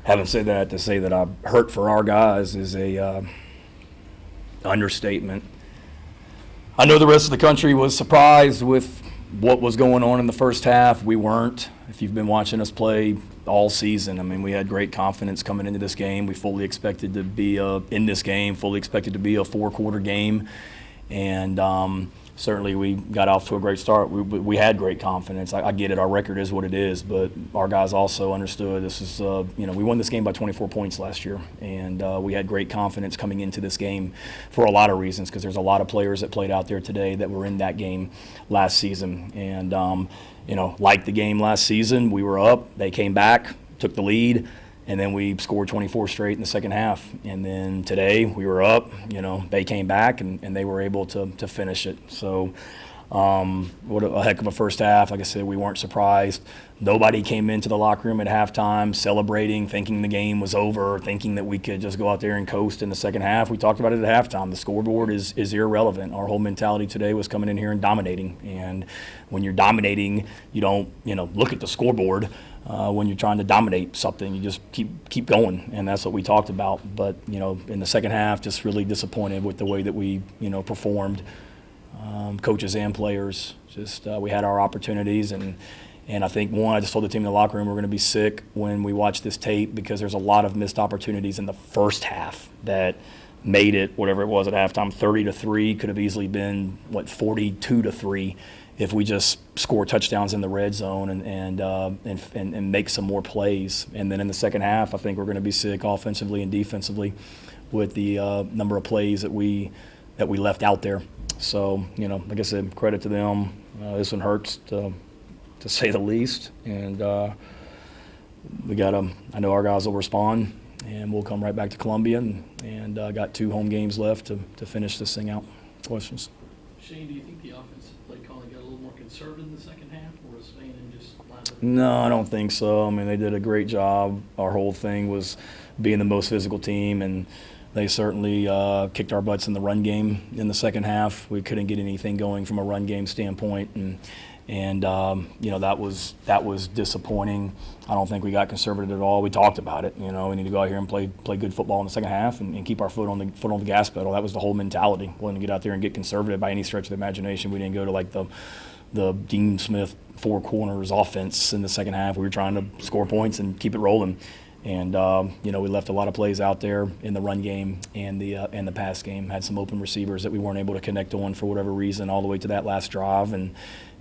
Having said that, to say that I hurt for our guys is a understatement. I know the rest of the country was surprised with what was going on in the first half. We weren't. If you've been watching us play all season, I mean, we had great confidence coming into this game. We fully expected to be in this game, fully expected to be a 4-quarter game. And certainly we got off to a great start. We had great confidence. I get it. Our record is what it is, but our guys also understood this is, we won this game by 24 points last year, and we had great confidence coming into this game for a lot of reasons, because there's a lot of players that played out there today that were in that game last season. And, like the game last season, we were up, they came back, took the lead, and then we scored 24 straight in the second half. And then today we were up, they came back and they were able to finish it. So what a heck of a first half. Like I said, we weren't surprised. Nobody came into the locker room at halftime celebrating, thinking the game was over, thinking that we could just go out there and coast in the second half. We talked about it at halftime. The scoreboard is irrelevant. Our whole mentality today was coming in here and dominating. And when you're dominating, you don't, look at the scoreboard. When you're trying to dominate something, you just keep going, and that's what we talked about. But in the second half, just really disappointed with the way that we performed, coaches and players. Just we had our opportunities, and I think I just told the team in the locker room we're going to be sick when we watch this tape, because there's a lot of missed opportunities in the first half that made it whatever it was at halftime. 30-3 could have easily been 42-3. If we just score touchdowns in the red zone and make some more plays. And then in the second half, I think we're going to be sick offensively and defensively with the number of plays that we left out there. So, like I said, credit to them. This one hurts to say the least. And I know our guys will respond, and we'll come right back to Columbia, and got 2 home games left to finish this thing out. Questions? Shane, do you think the offensive play calling got a little more conservative in the second half, or was A&M just lined up? No, I don't think so. I mean, they did a great job. Our whole thing was being the most physical team, and they certainly kicked our butts in the run game in the second half. We couldn't get anything going from a run game standpoint, and that was disappointing. I don't think we got conservative at all. We talked about it. We need to go out here and play good football in the second half and keep our foot on the gas pedal. That was the whole mentality. We didn't get out there and get conservative by any stretch of the imagination. We didn't go to like the Dean Smith 4 corners offense in the second half. We were trying to score points and keep it rolling. And we left a lot of plays out there in the run game and the pass game. Had some open receivers that we weren't able to connect on for whatever reason all the way to that last drive, and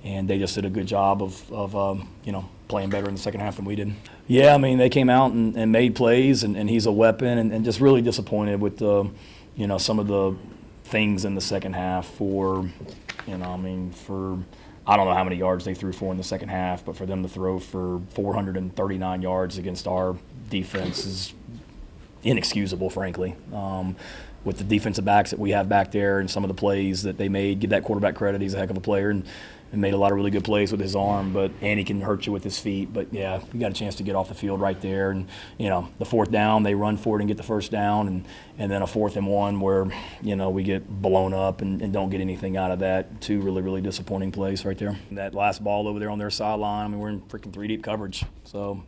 they just did a good job of playing better in the second half than we did. Yeah, I mean, they came out and made plays, and he's a weapon, and just really disappointed with some of the things in the second half for I don't know how many yards they threw for in the second half, but for them to throw for 439 yards against our defense is inexcusable, frankly. With the defensive backs that we have back there and some of the plays that they made, give that quarterback credit. He's a heck of a player and made a lot of really good plays with his arm, and he can hurt you with his feet. But, yeah, we got a chance to get off the field right there. And, the fourth down, they run for it and get the first down, and then a 4th and 1 where, we get blown up and don't get anything out of that. 2 really, really disappointing plays right there. That last ball over there on their sideline, we're in freaking 3-deep coverage. So,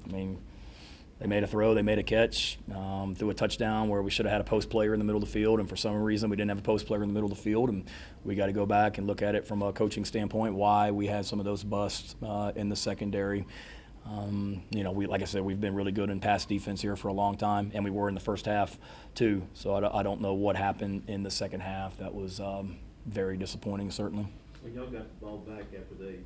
they made a throw, they made a catch, threw a touchdown where we should have had a post player in the middle of the field, and for some reason we didn't have a post player in the middle of the field, and we got to go back and look at it from a coaching standpoint, why we had some of those busts in the secondary. Like I said, we've been really good in pass defense here for a long time, and we were in the first half too, so I don't know what happened in the second half. That was very disappointing, certainly. When y'all got the ball back after they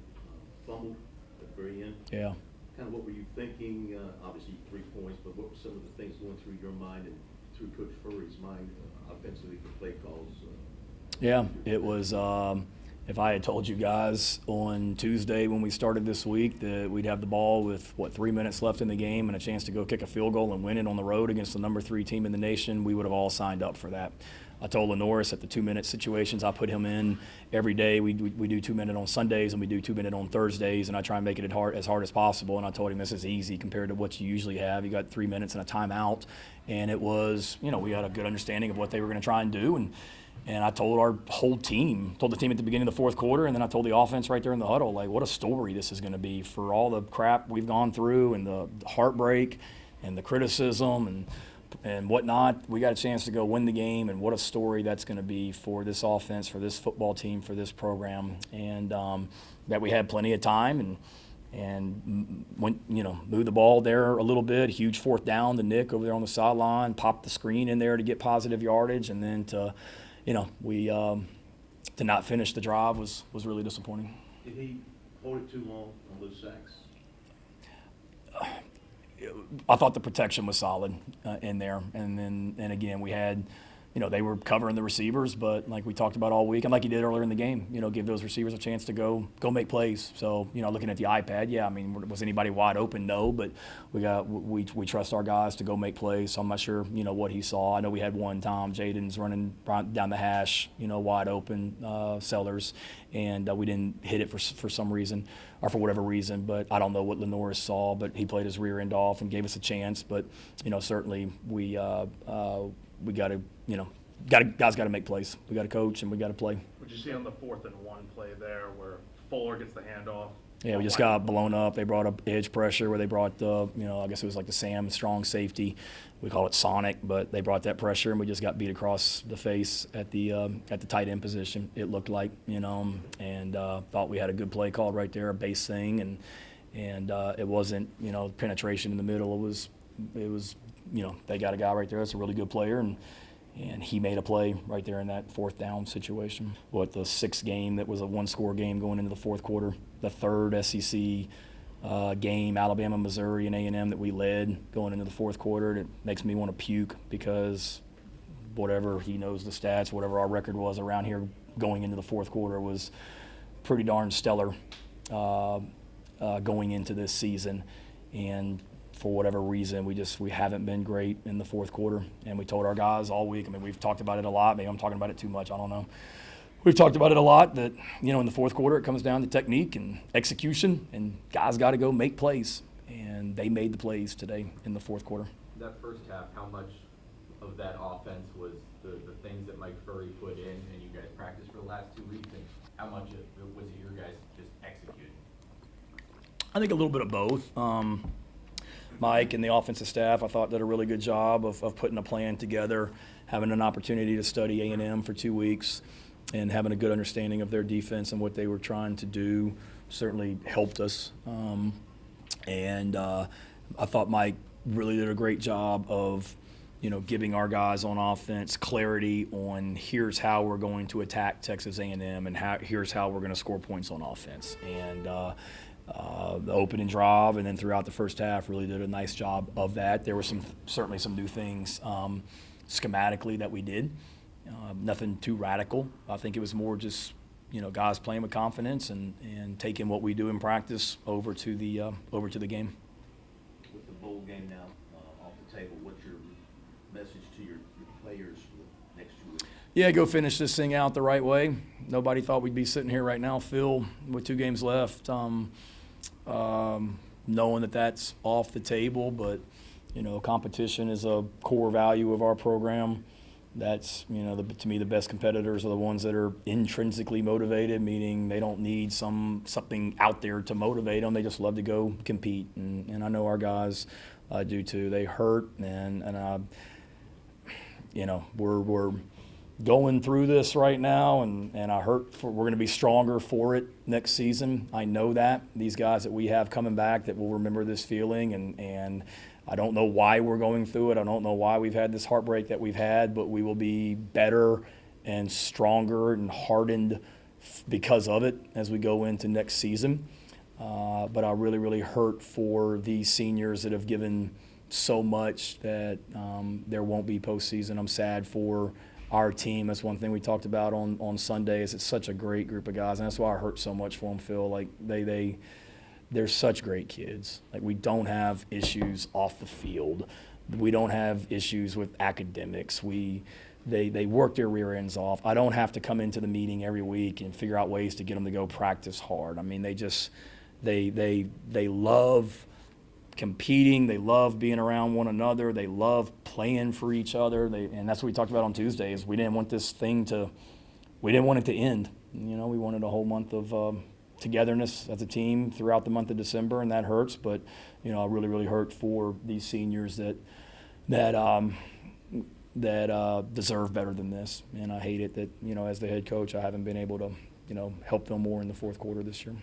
fumbled at the very end, yeah. Kind of what were you thinking? Obviously 3 points, but what were some of the things going through your mind and through Coach Furry's mind offensively for play calls? Yeah, it was if I had told you guys on Tuesday when we started this week that we'd have the ball with, 3 minutes left in the game and a chance to go kick a field goal and win it on the road against the number 3 team in the nation, we would have all signed up for that. I told Lenoris at the 2-minute situations, I put him in every day. We do 2-minute on Sundays and we do 2-minute on Thursdays, and I try and make it as hard as possible. And I told him this is easy compared to what you usually have. You got 3 minutes and a timeout, and it was, we had a good understanding of what they were going to try and do. And I told our whole team, told the team at the beginning of the 4th quarter, and then I told the offense right there in the huddle, like, what a story this is going to be for all the crap we've gone through and the heartbreak. and the criticism and whatnot, we got a chance to go win the game, and what a story that's going to be for this offense, for this football team, for this program, and that we had plenty of time and went, moved the ball there a little bit, huge fourth down to Nick over there on the sideline, popped the screen in there to get positive yardage, and then to not finish the drive was really disappointing. Did he hold it too long on those sacks? I thought the protection was solid in there, and again we had, they were covering the receivers, but like we talked about all week, and like you did earlier in the game, give those receivers a chance to go make plays. So looking at the iPad, yeah, I mean, was anybody wide open? No, but we trust our guys to go make plays. So I'm not sure what he saw. I know we had one time Jaden's running down the hash, wide open, Sellers, and we didn't hit it for some reason or for whatever reason. But I don't know what Lenoris saw, but he played his rear end off and gave us a chance. But certainly we got to. Guys got to make plays. We got to coach and we got to play. What you see on the 4th and 1 play there, where Fuller gets the handoff? Yeah, we just got blown up. They brought up edge pressure where they brought the, I guess it was like the Sam strong safety. We call it Sonic, but they brought that pressure and we just got beat across the face at the tight end position. It looked like, and thought we had a good play called right there, a base thing, and it wasn't, penetration in the middle. It was, they got a guy right there that's a really good player, and he made a play right there in that fourth down situation. The sixth game that was a one-score game going into the fourth quarter, the third SEC game, Alabama, Missouri, and A&M that we led going into the fourth quarter. It makes me want to puke because whatever, he knows the stats, whatever our record was around here going into the fourth quarter was pretty darn stellar going into this season. And for whatever reason, we haven't been great in the fourth quarter. And we told our guys all week, I mean, we've talked about it a lot. Maybe I'm talking about it too much, I don't know. We've talked about it a lot that, in the fourth quarter it comes down to technique and execution, and guys got to go make plays. And they made the plays today in the fourth quarter. That first half, how much of that offense was the things that Mike Furry put in and you guys practiced for the last 2 weeks, and how much was it your guys just executing? I think a little bit of both. Mike and the offensive staff, I thought, did a really good job of putting a plan together, having an opportunity to study A&M for 2 weeks, and having a good understanding of their defense and what they were trying to do certainly helped us. And I thought Mike really did a great job of, giving our guys on offense clarity on here's how we're going to attack Texas A&M and here's how we're going to score points on offense. And the opening drive and then throughout the first half really did a nice job of that. There were certainly some new things schematically that we did. Nothing too radical. I think it was more just guys playing with confidence and taking what we do in practice over to the game. With the bowl game now off the table, what's your message to your players for the next 2 weeks? Yeah, go finish this thing out the right way. Nobody thought we'd be sitting here right now, Phil, with 2 games left, knowing that that's off the table. But, competition is a core value of our program. That's, to me, the best competitors are the ones that are intrinsically motivated, meaning they don't need something out there to motivate them. They just love to go compete. And I know our guys do too. They hurt, and we're going through this right now, and I hurt. We're going to be stronger for it next season. I know that. These guys that we have coming back that will remember this feeling, and I don't know why we're going through it. I don't know why we've had this heartbreak that we've had, but we will be better and stronger and hardened because of it as we go into next season. But I really, really hurt for these seniors that have given so much that there won't be postseason. I'm sad for our team. That's one thing we talked about on Sunday is it's such a great group of guys, and that's why I hurt so much for them, Phil. Like they're such great kids. Like we don't have issues off the field. We don't have issues with academics. They work their rear ends off. I don't have to come into the meeting every week and figure out ways to get them to go practice hard. I mean, they love competing. They love being around one another. They love playing for each other. And that's what we talked about on Tuesday is we didn't want it to end. We wanted a whole month of togetherness as a team throughout the month of December, and that hurts. But I really, really hurt for these seniors that deserve better than this. And I hate it that as the head coach, I haven't been able to help them more in the fourth quarter this year.